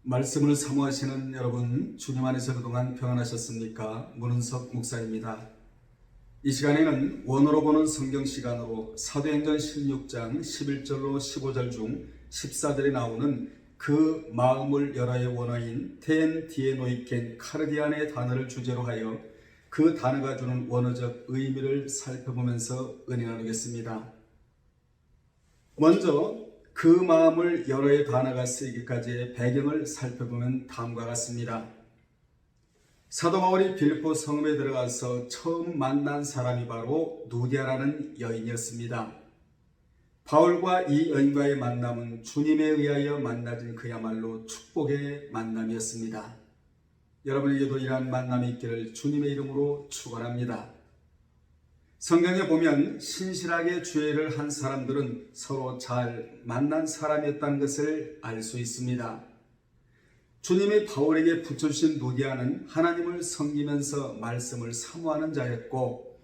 말씀을 사모하시는 여러분, 주님 안에서 그동안 평안하셨습니까? 문은석 목사입니다. 이 시간에는 원어로 보는 성경 시간으로 사도행전 16장 11절로 15절 중 14절에 나오는 그 마음을 열어의 원어인 텐 디에노이켄 카르디안의 단어를 주제로 하여 그 단어가 주는 원어적 의미를 살펴보면서 은혜 나누겠습니다. 먼저 그 마음을 열어의 단어가 쓰이기까지의 배경을 살펴보면 다음과 같습니다. 사도 바울이 빌립보 성읍에 들어가서 처음 만난 사람이 바로 누디아라는 여인이었습니다. 바울과 이 여인과의 만남은 주님에 의하여 만나진 그야말로 축복의 만남이었습니다. 여러분에게도 이러한 만남이 있기를 주님의 이름으로 축원합니다. 성경에 보면 신실하게 주의를 한 사람들은 서로 잘 만난 사람이었다는 것을 알 수 있습니다. 주님이 바울에게 붙여주신 누디아는 하나님을 섬기면서 말씀을 사모하는 자였고,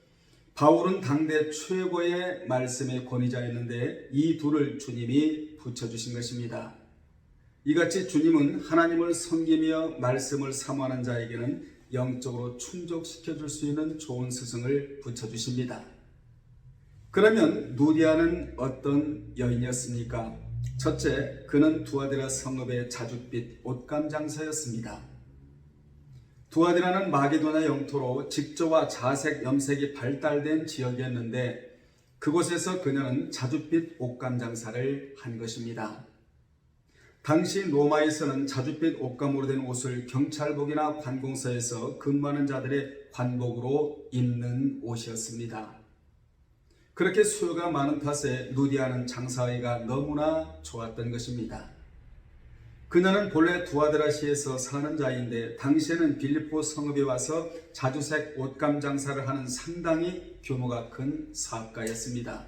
바울은 당대 최고의 말씀의 권위자였는데 이 둘을 주님이 붙여주신 것입니다. 이같이 주님은 하나님을 섬기며 말씀을 사모하는 자에게는 영적으로 충족시켜 줄 수 있는 좋은 스승을 붙여주십니다. 그러면 누디아는 어떤 여인이었습니까? 첫째, 그는 두아디라 성읍의 자줏빛 옷감 장사였습니다. 두아디라는 마게도냐 영토로 직조와 자색 염색이 발달된 지역이었는데 그곳에서 그녀는 자줏빛 옷감 장사를 한 것입니다. 당시 로마에서는 자줏빛 옷감으로 된 옷을 경찰복이나 관공서에서 근무하는 자들의 관복으로 입는 옷이었습니다. 그렇게 수요가 많은 탓에 누디아는 장사하기가 너무나 좋았던 것입니다. 그녀는 본래 두아드라시에서 사는 자인데 당시에는 빌립보 성읍에 와서 자주색 옷감 장사를 하는 상당히 규모가 큰 사업가였습니다.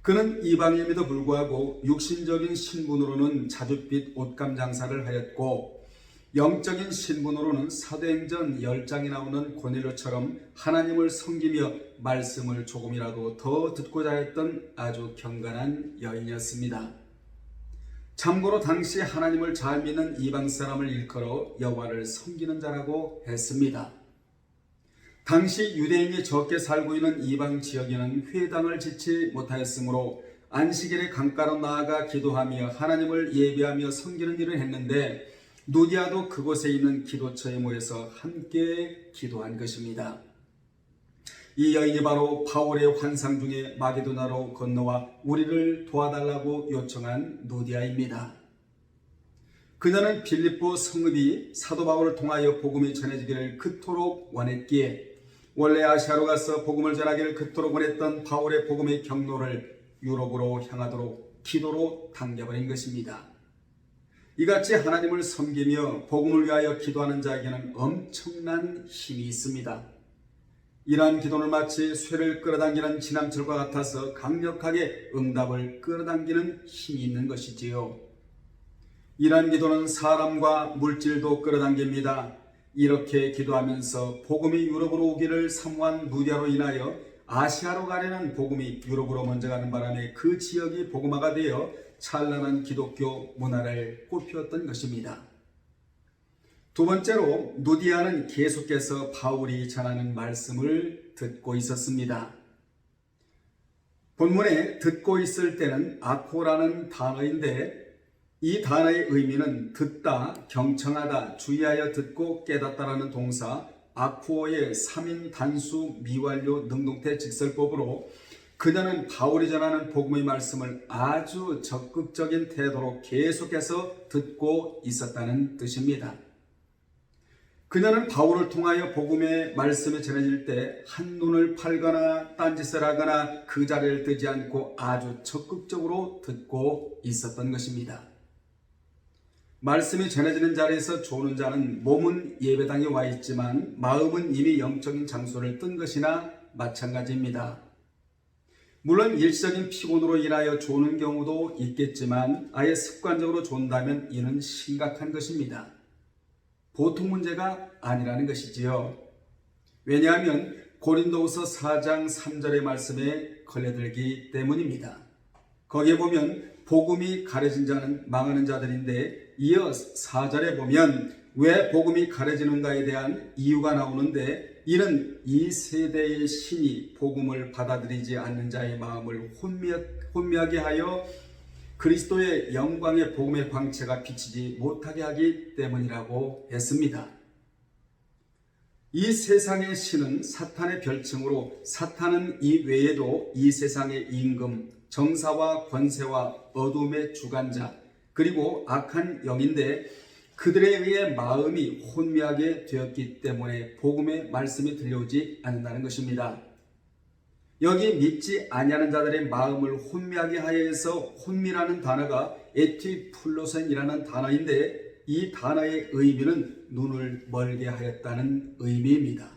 그는 이방인임에도 불구하고 육신적인 신분으로는 자줏빛 옷감 장사를 하였고, 영적인 신분으로는 사도행전 10장에 나오는 고넬료처럼 하나님을 섬기며 말씀을 조금이라도 더 듣고자 했던 아주 경건한 여인이었습니다. 참고로 당시 하나님을 잘 믿는 이방 사람을 일컬어 여호와를 섬기는 자라고 했습니다. 당시 유대인이 적게 살고 있는 이방 지역에는 회당을 짓지 못하였으므로 안식일에 강가로 나아가 기도하며 하나님을 예배하며 섬기는 일을 했는데, 누디아도 그곳에 있는 기도처에 모여서 함께 기도한 것입니다. 이 여인이 바로 바울의 환상 중에 마게도나로 건너와 우리를 도와달라고 요청한 누디아입니다. 그녀는 빌립보 성읍이 사도 바울을 통하여 복음이 전해지기를 그토록 원했기에 원래 아시아로 가서 복음을 전하기를 그토록 원했던 바울의 복음의 경로를 유럽으로 향하도록 기도로 당겨버린 것입니다. 이같이 하나님을 섬기며 복음을 위하여 기도하는 자에게는 엄청난 힘이 있습니다. 이러한 기도는 마치 쇠를 끌어당기는 지남철과 같아서 강력하게 응답을 끌어당기는 힘이 있는 것이지요. 이러한 기도는 사람과 물질도 끌어당깁니다. 이렇게 기도하면서 복음이 유럽으로 오기를 사모한 누디아로 인하여 아시아로 가려는 복음이 유럽으로 먼저 가는 바람에 그 지역이 복음화가 되어 찬란한 기독교 문화를 꽃피웠던 것입니다. 두 번째로, 누디아는 계속해서 바울이 전하는 말씀을 듣고 있었습니다. 본문에 듣고 있을 때는 아코라는 단어인데 이 단어의 의미는 듣다, 경청하다, 주의하여 듣고 깨닫다라는 동사 아쿠어의 3인 단수 미완료 능동태 직설법으로 그녀는 바울이 전하는 복음의 말씀을 아주 적극적인 태도로 계속해서 듣고 있었다는 뜻입니다. 그녀는 바울을 통하여 복음의 말씀이 전해질 때 한눈을 팔거나 딴짓을 하거나 그 자리를 뜨지 않고 아주 적극적으로 듣고 있었던 것입니다. 말씀이 전해지는 자리에서 조는 자는 몸은 예배당에 와 있지만 마음은 이미 영적인 장소를 뜬 것이나 마찬가지입니다. 물론 일시적인 피곤으로 인하여 조는 경우도 있겠지만 아예 습관적으로 존다면 이는 심각한 것입니다. 보통 문제가 아니라는 것이지요. 왜냐하면 고린도후서 4장 3절의 말씀에 걸려들기 때문입니다. 거기에 보면 복음이 가려진 자는 망하는 자들인데 이어 4절에 보면 왜 복음이 가려지는가에 대한 이유가 나오는데, 이는 이 세대의 신이 복음을 받아들이지 않는 자의 마음을 혼미하게 하여 그리스도의 영광의 복음의 광채가 비치지 못하게 하기 때문이라고 했습니다. 이 세상의 신은 사탄의 별칭으로, 사탄은 이 외에도 이 세상의 임금, 정사와 권세와 어둠의 주관자, 그리고 악한 영인데, 그들에 의해 마음이 혼미하게 되었기 때문에 복음의 말씀이 들려오지 않는다는 것입니다. 여기 믿지 아니하는 자들의 마음을 혼미하게 하여서, 혼미라는 단어가 에티플로센이라는 단어인데, 이 단어의 의미는 눈을 멀게 하였다는 의미입니다.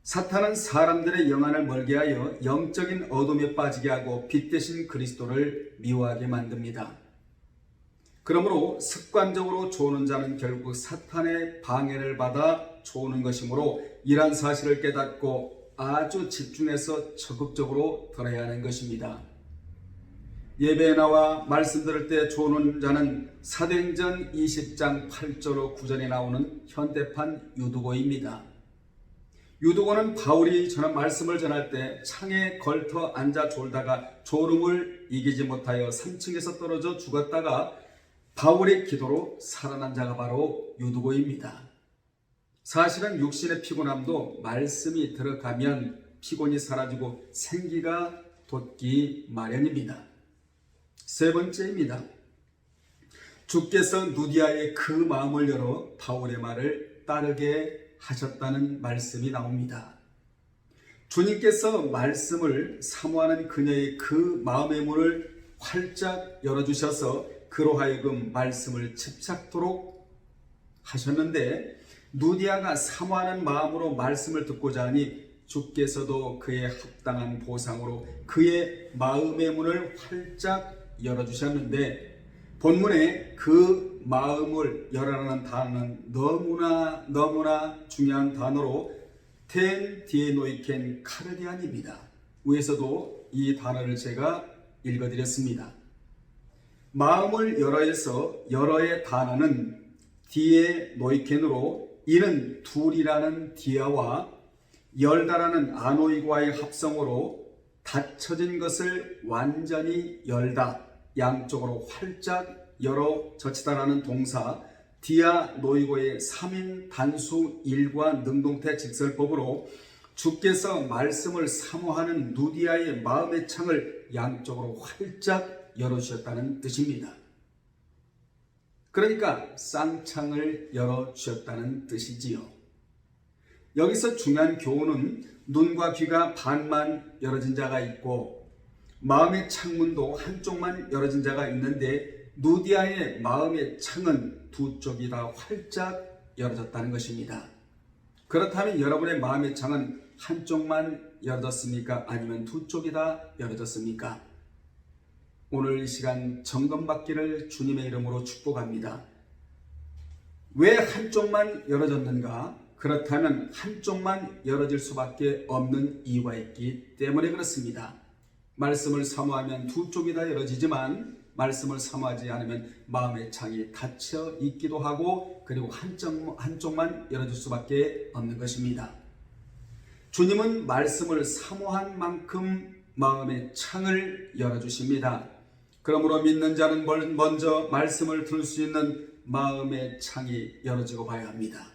사탄은 사람들의 영안을 멀게 하여 영적인 어둠에 빠지게 하고 빛 대신 그리스도를 미워하게 만듭니다. 그러므로 습관적으로 조는 자는 결국 사탄의 방해를 받아 조는 것이므로, 이러한 사실을 깨닫고 아주 집중해서 적극적으로 들어야 하는 것입니다. 예배에 나와 말씀 들을 때 조는 자는 사도행전 20장 8절로 9절에 나오는 현대판 유두고입니다. 유두고는 바울이 전한 말씀을 전할 때 창에 걸터 앉아 졸다가 졸음을 이기지 못하여 3층에서 떨어져 죽었다가 바울의 기도로 살아난 자가 바로 유두고입니다. 사실은 육신의 피곤함도 말씀이 들어가면 피곤이 사라지고 생기가 돋기 마련입니다. 세 번째입니다. 주께서 누디아의 그 마음을 열어 바울의 말을 따르게 하셨다는 말씀이 나옵니다. 주님께서 말씀을 사모하는 그녀의 그 마음의 문을 활짝 열어주셔서 그로 하여금 말씀을 집착토록 하셨는데, 누디아가 사모하는 마음으로 말씀을 듣고자 하니 주께서도 그의 합당한 보상으로 그의 마음의 문을 활짝 열어주셨는데, 본문에 그 마음을 열어라는 단어는 너무나 중요한 단어로 텐 디에노이켄 카르디안입니다. 위에서도 이 단어를 제가 읽어드렸습니다. 마음을 열어에서 열어의 단어는 디에노이켄으로, 이는 둘이라는 디아와 열다라는 아노이과의 합성어로 닫혀진 것을 완전히 열다, 양쪽으로 활짝 열어 젖히다라는 동사 디아 노이고의 3인 단수 일과 능동태 직설법으로 주께서 말씀을 사모하는 누디아의 마음의 창을 양쪽으로 활짝 열어주셨다는 뜻입니다. 그러니까 쌍창을 열어주셨다는 뜻이지요. 여기서 중요한 교훈은 눈과 귀가 반만 열어진 자가 있고 마음의 창문도 한쪽만 열어진 자가 있는데, 누디아의 마음의 창은 두 쪽이 다 활짝 열어졌다는 것입니다. 그렇다면 여러분의 마음의 창은 한쪽만 열어졌습니까? 아니면 두 쪽이 다 열어졌습니까? 오늘 이 시간 점검받기를 주님의 이름으로 축복합니다. 왜 한쪽만 열어졌는가? 그렇다면 한쪽만 열어질 수밖에 없는 이유가 있기 때문에 그렇습니다. 말씀을 사모하면 두 쪽이 다 열어지지만 말씀을 사모하지 않으면 마음의 창이 닫혀 있기도 하고, 그리고 한쪽만 열어질 수밖에 없는 것입니다. 주님은 말씀을 사모한 만큼 마음의 창을 열어주십니다. 그러므로 믿는 자는 먼저 말씀을 들을 수 있는 마음의 창이 열어지고 봐야 합니다.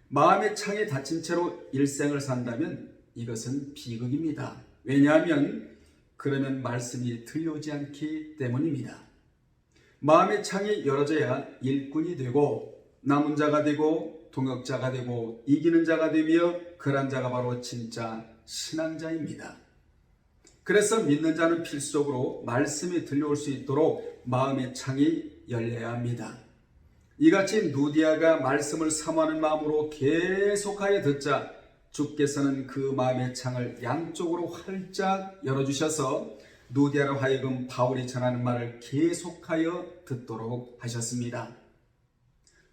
마음의 창이 닫힌 채로 일생을 산다면 이것은 비극입니다. 왜냐하면 그러면 말씀이 들려오지 않기 때문입니다. 마음의 창이 열어져야 일꾼이 되고 남은 자가 되고 동역자가 되고 이기는 자가 되며, 그런 자가 바로 진짜 신앙자입니다. 그래서 믿는 자는 필수적으로 말씀이 들려올 수 있도록 마음의 창이 열려야 합니다. 이같이 누디아가 말씀을 사모하는 마음으로 계속하여 듣자 주께서는 그 마음의 창을 양쪽으로 활짝 열어주셔서 누디아로 하여금 바울이 전하는 말을 계속하여 듣도록 하셨습니다.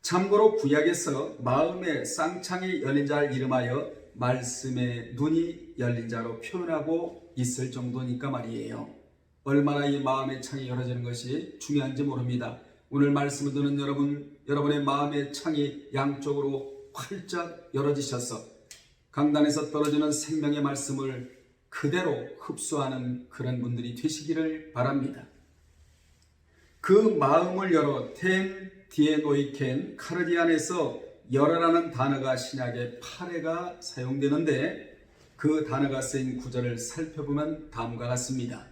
참고로 구약에서 마음의 쌍창이 열린 자를 이름하여 말씀의 눈이 열린 자로 표현하고 있을 정도니까 말이에요. 얼마나 이 마음의 창이 열어지는 것이 중요한지 모릅니다. 오늘 말씀을 듣는 여러분의 마음의 창이 양쪽으로 활짝 열어지셔서 강단에서 떨어지는 생명의 말씀을 그대로 흡수하는 그런 분들이 되시기를 바랍니다. 그 마음을 열어 텐 디에노이켄 카르디안에서 열어라는 단어가 신약의 파레가 사용되는데 그 단어가 쓰인 구절을 살펴보면 다음과 같습니다.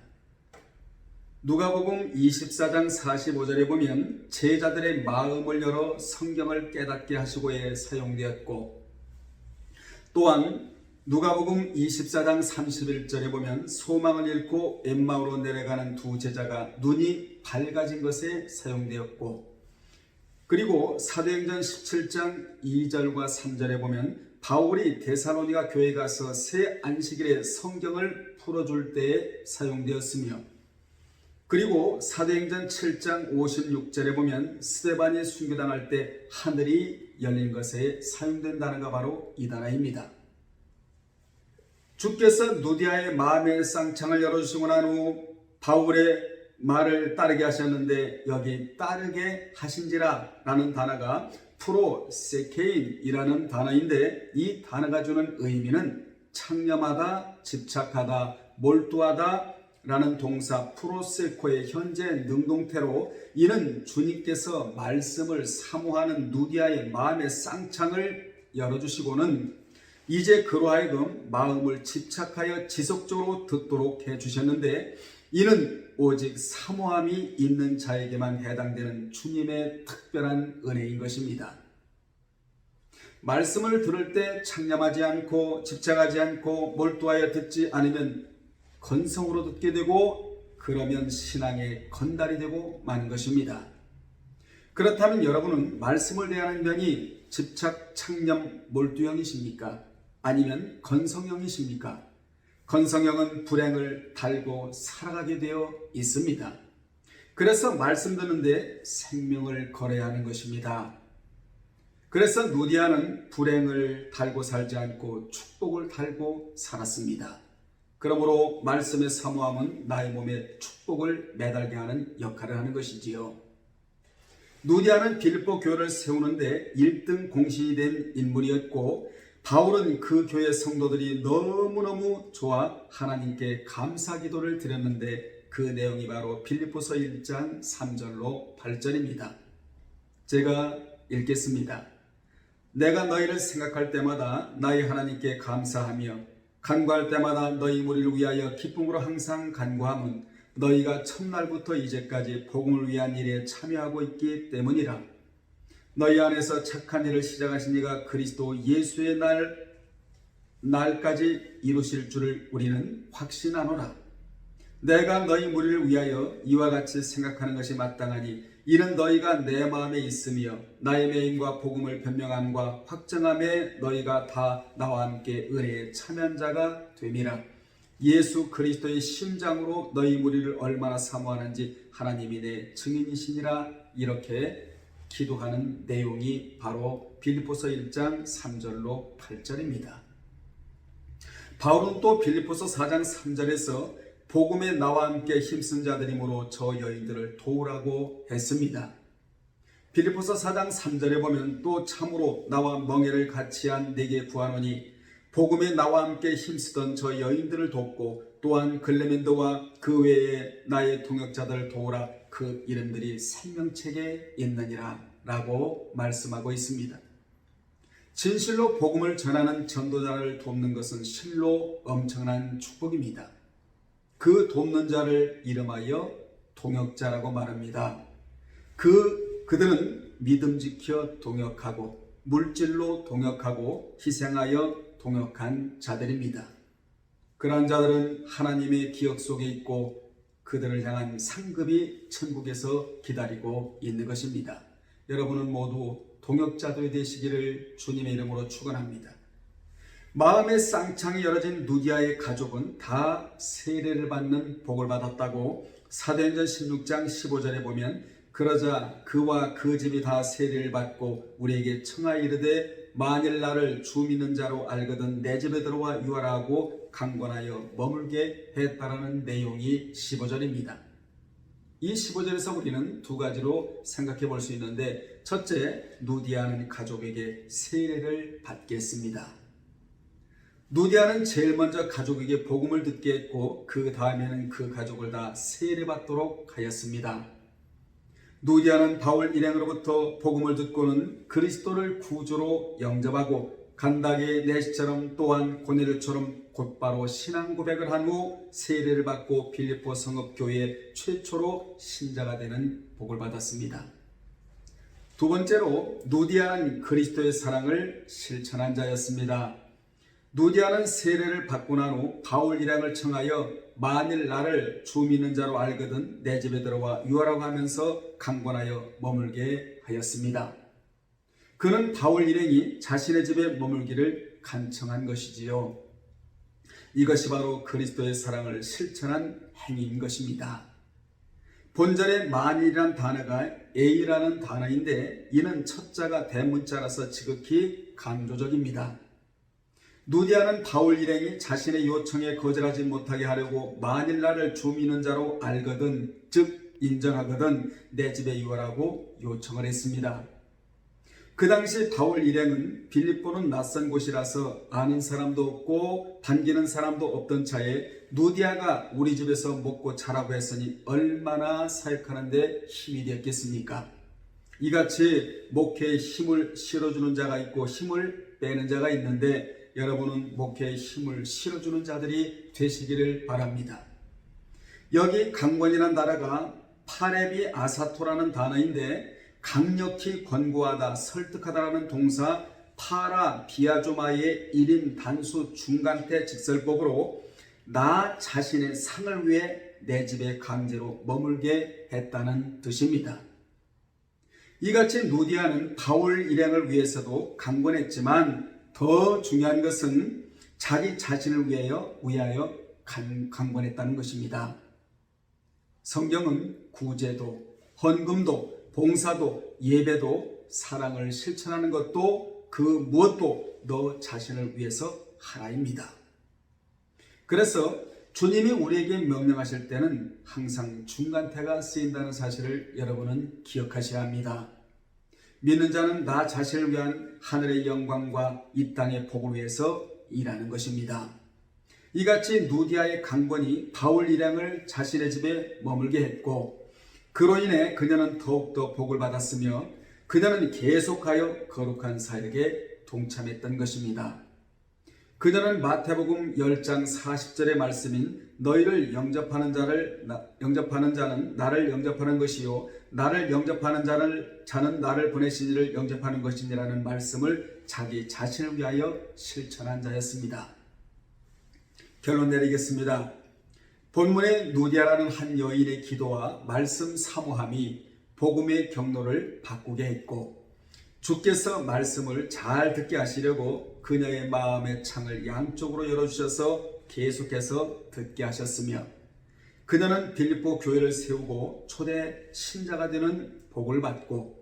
누가복음 24장 45절에 보면 제자들의 마음을 열어 성경을 깨닫게 하시고에 사용되었고, 또한 누가복음 24장 31절에 보면 소망을 잃고 엠마오로 내려가는 두 제자가 눈이 밝아진 것에 사용되었고, 그리고 사도행전 17장 2절과 3절에 보면 바울이 데살로니가 교회에 가서 새 안식일에 성경을 풀어줄 때에 사용되었으며, 그리고 사도행전 7장 56절에 보면 스데반이 순교당할 때 하늘이 열린 것에 사용된 단어가 바로 이 단어입니다. 주께서 누디아의 마음의 쌍창을 열어주시고 난 후 바울의 말을 따르게 하셨는데 여기 따르게 하신지라 라는 단어가 프로세케인이라는 단어인데 이 단어가 주는 의미는 창념하다, 집착하다, 몰두하다 라는 동사 프로세코의 현재 능동태로 이는 주님께서 말씀을 사모하는 누디아의 마음의 쌍창을 열어주시고는 이제 그로 하여금 마음을 집착하여 지속적으로 듣도록 해주셨는데 이는 오직 사모함이 있는 자에게만 해당되는 주님의 특별한 은혜인 것입니다. 말씀을 들을 때 창념하지 않고 집착하지 않고 몰두하여 듣지 않으면 건성으로 듣게 되고 그러면 신앙의 건달이 되고 마는 것입니다. 그렇다면 여러분은 말씀을 대하는 면이 집착, 창념, 몰두형이십니까? 아니면 건성형이십니까? 건성형은 불행을 달고 살아가게 되어 있습니다. 그래서 말씀 듣는데 생명을 걸어야 하는 것입니다. 그래서 누디아는 불행을 달고 살지 않고 축복을 달고 살았습니다. 그러므로 말씀의 사모함은 나의 몸에 축복을 매달게 하는 역할을 하는 것이지요. 누디아는 빌립보 교회를 세우는데 1등 공신이 된 인물이었고 바울은 그 교회 성도들이 너무너무 좋아 하나님께 감사 기도를 드렸는데 그 내용이 바로 빌립보서 1장 3절로 8절입니다. 제가 읽겠습니다. 내가 너희를 생각할 때마다 나의 하나님께 감사하며 간구할 때마다 너희 무리를 위하여 기쁨으로 항상 간구함은 너희가 첫날부터 이제까지 복음을 위한 일에 참여하고 있기 때문이라. 너희 안에서 착한 일을 시작하신 이가 그리스도 예수의 날까지 이루실 줄을 우리는 확신하노라. 내가 너희 무리를 위하여 이와 같이 생각하는 것이 마땅하니 이는 너희가 내 마음에 있으며 나의 매임과 복음을 변명함과 확정함에 너희가 다 나와 함께 은혜에 참여한 자가 됨이라. 예수 그리스도의 심장으로 너희 무리를 얼마나 사모하는지 하나님이 내 증인이시니라. 이렇게 기도하는 내용이 바로 빌립보서 1장 3절로 8절입니다. 바울은 또 빌립보서 4장 3절에서 복음에 나와 함께 힘쓴 자들이므로 저 여인들을 도우라고 했습니다. 빌립보서 4장 3절에 보면 또 참으로 나와 멍에를 같이 한 내게 구하노니 복음에 나와 함께 힘쓰던 저 여인들을 돕고 또한 글레멘도와 그 외에 나의 동역자들을 도우라. 그 이름들이 생명책에 있느니라 라고 말씀하고 있습니다. 진실로 복음을 전하는 전도자를 돕는 것은 실로 엄청난 축복입니다. 그 돕는 자를 이름하여 동역자라고 말합니다. 그들은 믿음 지켜 동역하고 물질로 동역하고 희생하여 동역한 자들입니다. 그러한 자들은 하나님의 기억 속에 있고 그들을 향한 상급이 천국에서 기다리고 있는 것입니다. 여러분은 모두 동역자들이 되시기를 주님의 이름으로 축원합니다. 마음의 쌍창이 열어진 누디아의 가족은 다 세례를 받는 복을 받았다고 사도행전 16장 15절에 보면 그러자 그와 그 집이 다 세례를 받고 우리에게 청하여 이르되 만일 나를 주 믿는 자로 알거든 내 집에 들어와 유하라고 강권하여 머물게 했다라는 내용이 15절입니다. 이 15절에서 우리는 두 가지로 생각해 볼 수 있는데, 첫째, 누디아는 가족에게 세례를 받게 했습니다. 누디아는 제일 먼저 가족에게 복음을 듣게 했고 그 다음에는 그 가족을 다 세례받도록 하였습니다. 누디아는 바울 일행으로부터 복음을 듣고는 그리스도를 구주로 영접하고 간다게 내시처럼 또한 고넬료처럼 곧바로 신앙 고백을 한 후 세례를 받고 빌립보 성읍교회 최초로 신자가 되는 복을 받았습니다. 두 번째로, 누디아는 그리스도의 사랑을 실천한 자였습니다. 누디아는 세례를 받고 난 후 바울 일행을 청하여 만일 나를 주 믿는 자로 알거든 내 집에 들어와 유하라고 하면서 강권하여 머물게 하였습니다. 그는 바울 일행이 자신의 집에 머물기를 간청한 것이지요. 이것이 바로 그리스도의 사랑을 실천한 행위인 것입니다. 본절의 만일이란 단어가 A라는 단어인데 이는 첫자가 대문자라서 지극히 강조적입니다. 누디아는 바울 일행이 자신의 요청에 거절하지 못하게 하려고 만일 나를 주 믿는 자로 알거든, 즉 인정하거든 내 집에 유하라고 요청을 했습니다. 그 당시 바울 일행은 빌립보는 낯선 곳이라서 아는 사람도 없고 반기는 사람도 없던 차에 누디아가 우리 집에서 먹고 자라고 했으니 얼마나 사역하는 데 힘이 되었겠습니까? 이같이 목회에 힘을 실어주는 자가 있고 힘을 빼는 자가 있는데 여러분은 목회에 힘을 실어주는 자들이 되시기를 바랍니다. 여기 강권이라는 단어가 파레비 아사토라는 단어인데 강력히 권고하다, 설득하다라는 동사 파라 비아조마의 1인 단수 중간태 직설법으로 나 자신의 상을 위해 내 집에 강제로 머물게 했다는 뜻입니다. 이같이 누디아는 바울 일행을 위해서도 강권했지만 더 중요한 것은 자기 자신을 위하여 강권했다는 것입니다. 성경은 구제도, 헌금도, 봉사도, 예배도, 사랑을 실천하는 것도 그 무엇도 너 자신을 위해서 하라입니다. 그래서 주님이 우리에게 명령하실 때는 항상 중간태가 쓰인다는 사실을 여러분은 기억하셔야 합니다. 믿는 자는 나 자신을 위한 하늘의 영광과 이 땅의 복을 위해서 일하는 것입니다. 이같이 누디아의 강권이 바울 일행을 자신의 집에 머물게 했고 그로 인해 그녀는 더욱더 복을 받았으며 그녀는 계속하여 거룩한 사역에 동참했던 것입니다. 그녀는 마태복음 10장 40절의 말씀인 너희를 영접하는 자는 나를 영접하는 것이요 나를 영접하는 자는 나를 보내신 이를 영접하는 것이니라는 말씀을 자기 자신을 위하여 실천한 자였습니다. 결론 내리겠습니다. 본문의 누디아라는 한 여인의 기도와 말씀 사모함이 복음의 경로를 바꾸게 했고 주께서 말씀을 잘 듣게 하시려고 그녀의 마음의 창을 양쪽으로 열어주셔서 계속해서 듣게 하셨으며 그녀는 빌립보 교회를 세우고 초대 신자가 되는 복을 받고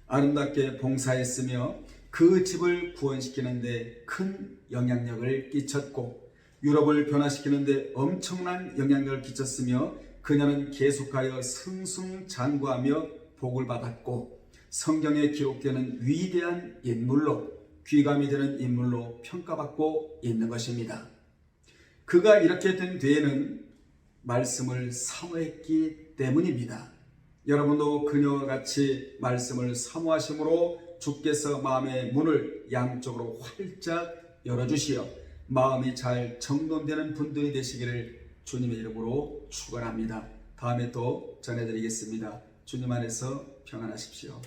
아름답게 봉사했으며 그 집을 구원시키는 데 큰 영향력을 끼쳤고 유럽을 변화시키는 데 엄청난 영향력을 끼쳤으며 그녀는 계속하여 승승장구하며 복을 받았고 성경에 기록되는 위대한 인물로 귀감이 되는 인물로 평가받고 있는 것입니다. 그가 이렇게 된 뒤에는 말씀을 사모했기 때문입니다. 여러분도 그녀와 같이 말씀을 사모하심으로 주께서 마음의 문을 양쪽으로 활짝 열어주시어 마음이 잘 정돈되는 분들이 되시기를 주님의 이름으로 축원합니다. 다음에 또 전해드리겠습니다. 주님 안에서 평안하십시오.